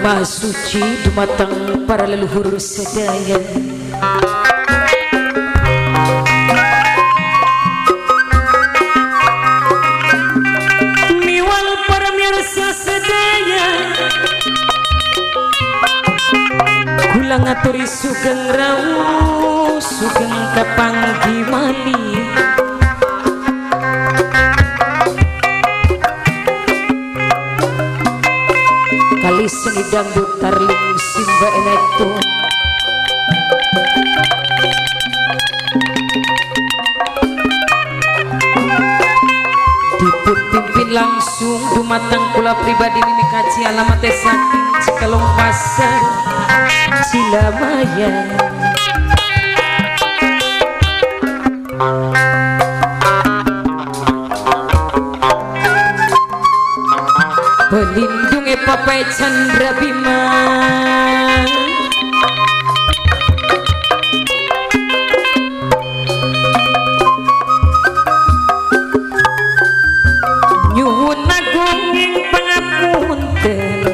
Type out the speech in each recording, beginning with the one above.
maha suci dumateng para leluhur sedaya. Miwal para mirsa sedaya, kula ngaturi sugeng rawuh sugeng kapanggi malih. Seni dangdut tarling simba elektro dipun pimpin langsung dumateng kula pribadi mimikaji alamat saking Cikalong Pasar Cilamaya. Pelindung Papai Chandra Bima, nyuwun agung ing pangapunten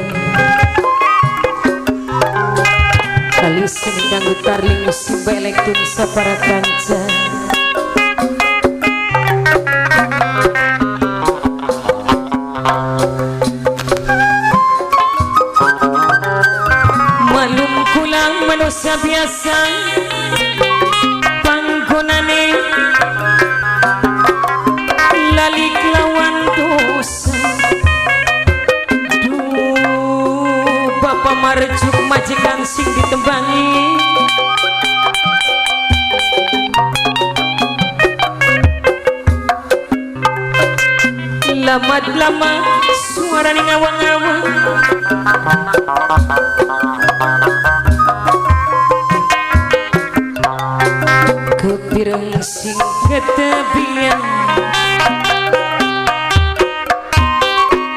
kali seni dangdut tarling simba elektron sapara kanca. Manusia biasa panggonane lali lawan dosa. Duh Bapak Marjuk majikan sing ditembangi, lama suara ning awang-awang. Kepireng sing ketebian,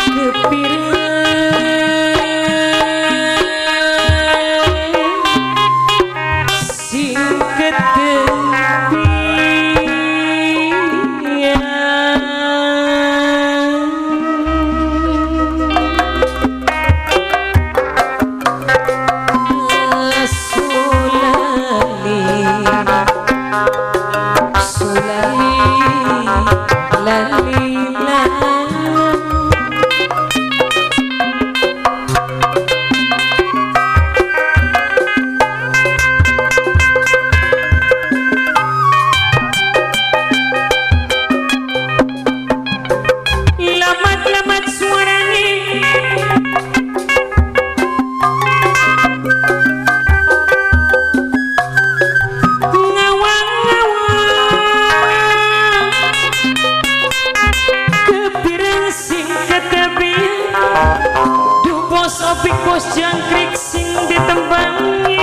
kepireng sing ketebian. Bos jangkrik sing ditembangi,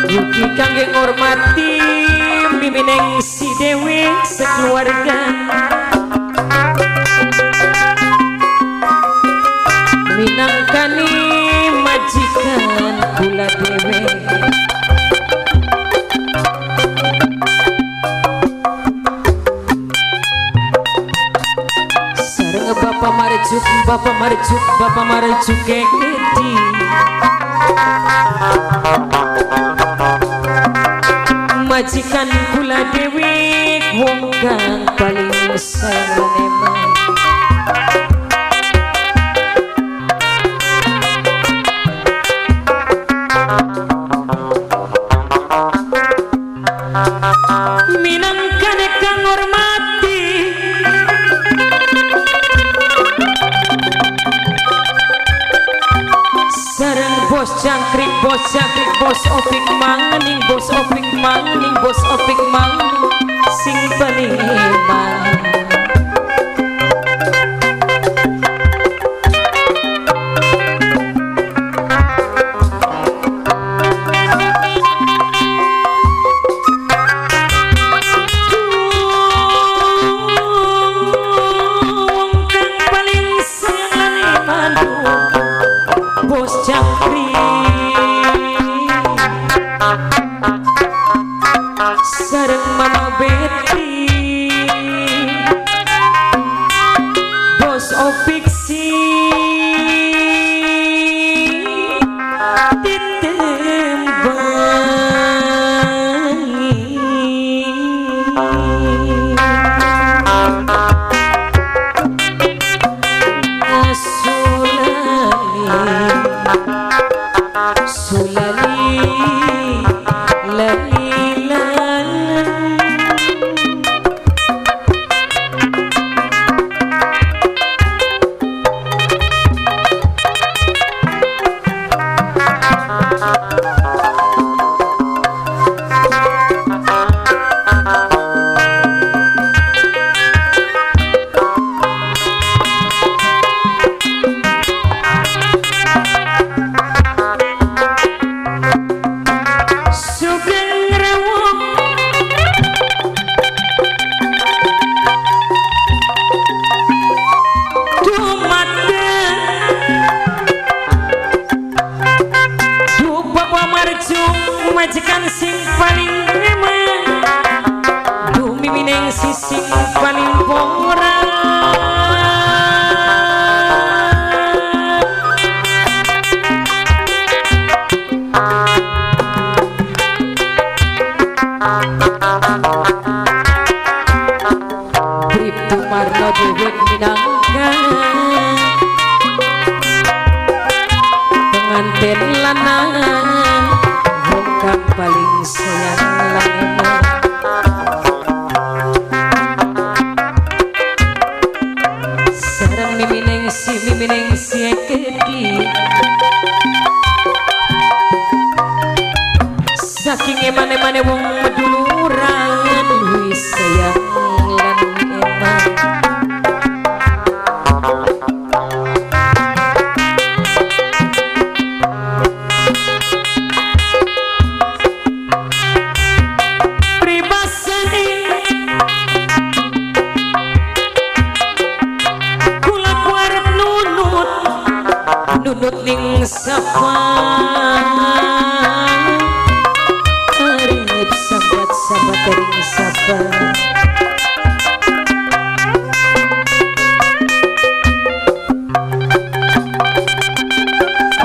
Yuki kangge ngormati mimining si Dewi sekeluarga, minangkani majikan kula dewe. Bapak Marjuk Kekedi, majikan kula dewi wong kang paling sayang meneman. Minangkane kang hormati sareng bos jangkrik, bos opik mangening, bos opik mangening, bos opik mangening sing peniman. sareng Mama Betty Bos Opik si majikan sing paling emang bumi mineng si sing paling pora Bribtu Marno dewek minangka pengantin lanang kang paling sayang lanang sareng mimineng si kedi saking emane wong meduluran luwih sayang lan emang nunut ning sapa arep sahabat ring sapa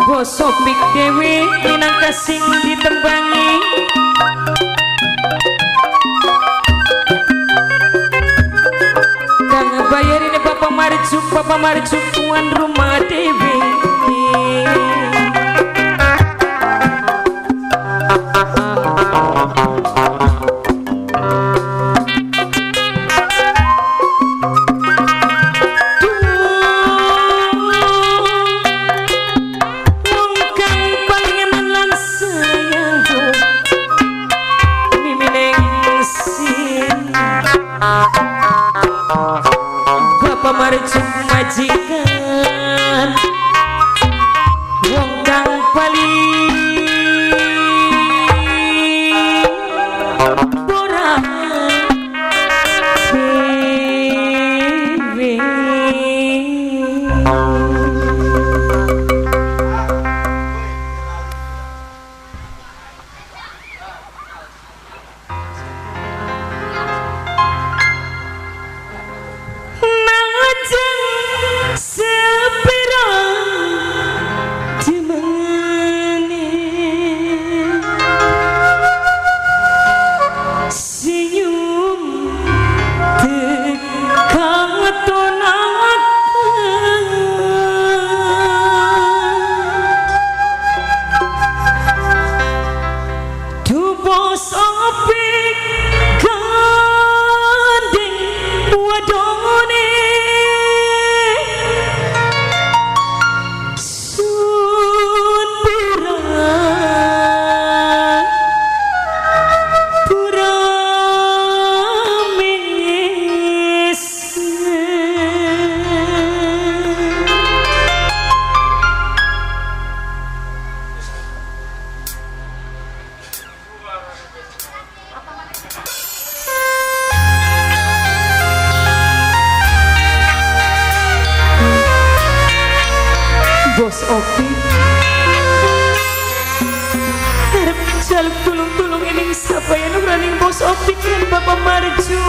Bos Opik dewe minangka sing ditembangi kang bayarin Bapak Marjuk tuan rumah dewe Bapak Marjuk majikan wong kang paling pora bewe Bos Opik gandeng wadone sun pura mes Bos Opik arep jaluk tulung tulung ining sabayan uraning bos optik lan Bapak Marjo.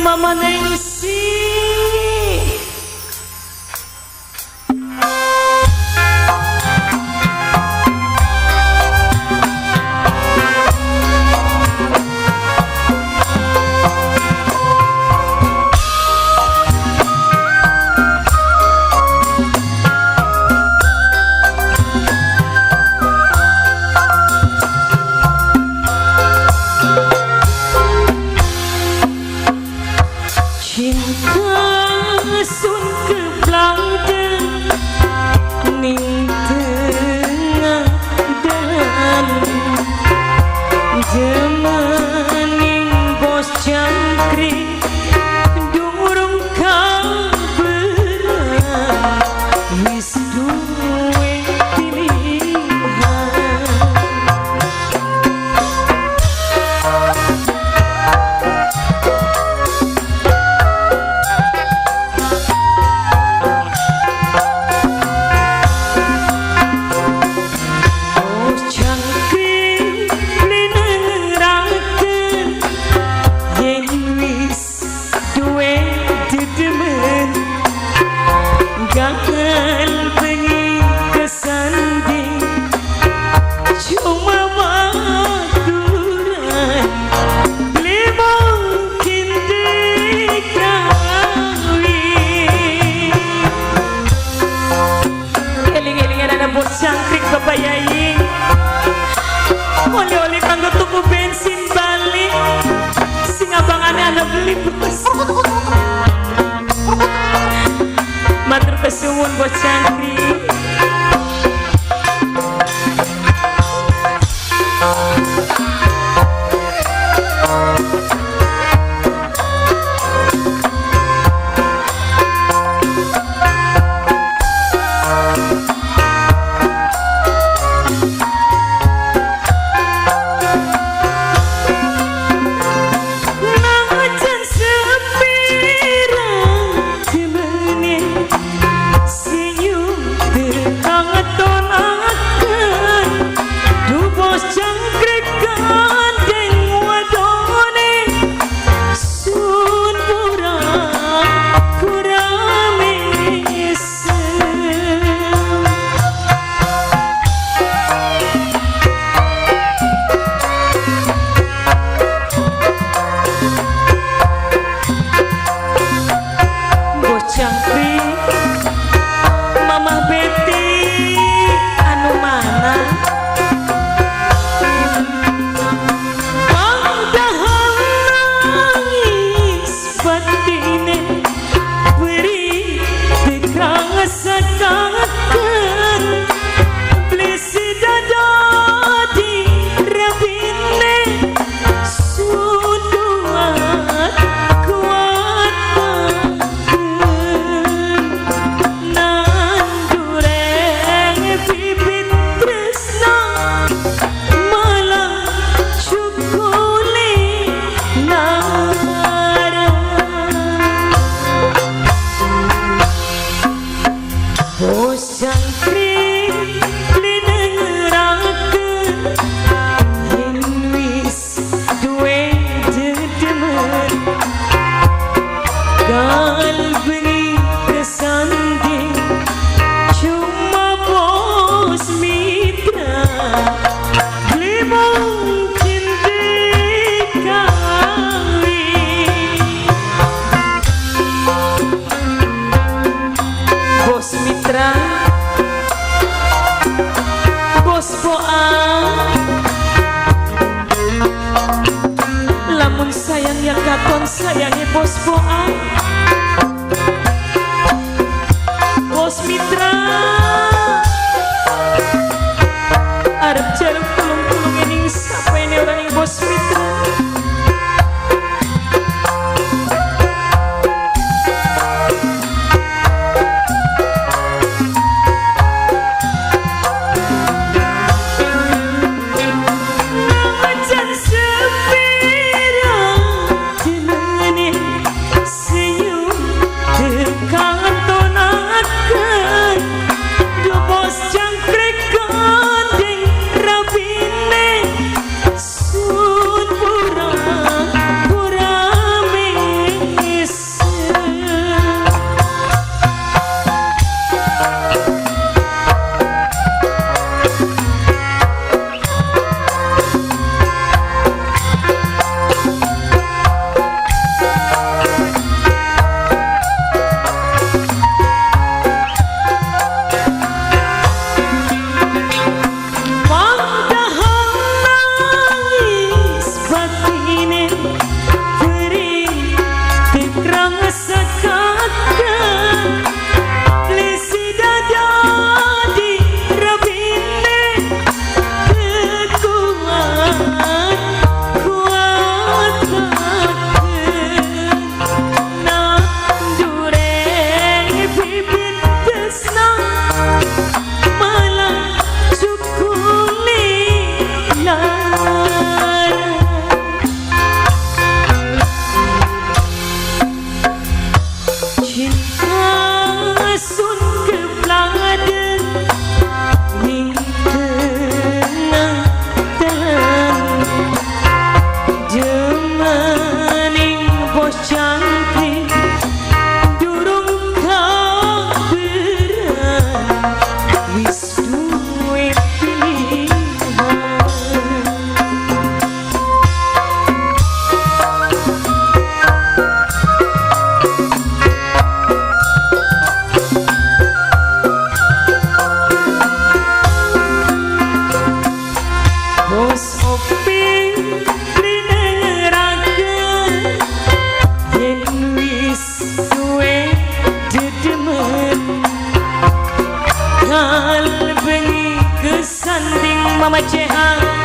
Mama Nengsi oleh-oleh kanggo tuku bensin balik sing abangane ana beli bus. Matur kesuwun bos Cangkrik. Sayangi bos Boa, bos Mitra, arep jarum tulung-tulung ini sampai ini orang yang bos Mitra. See sanding mama ceha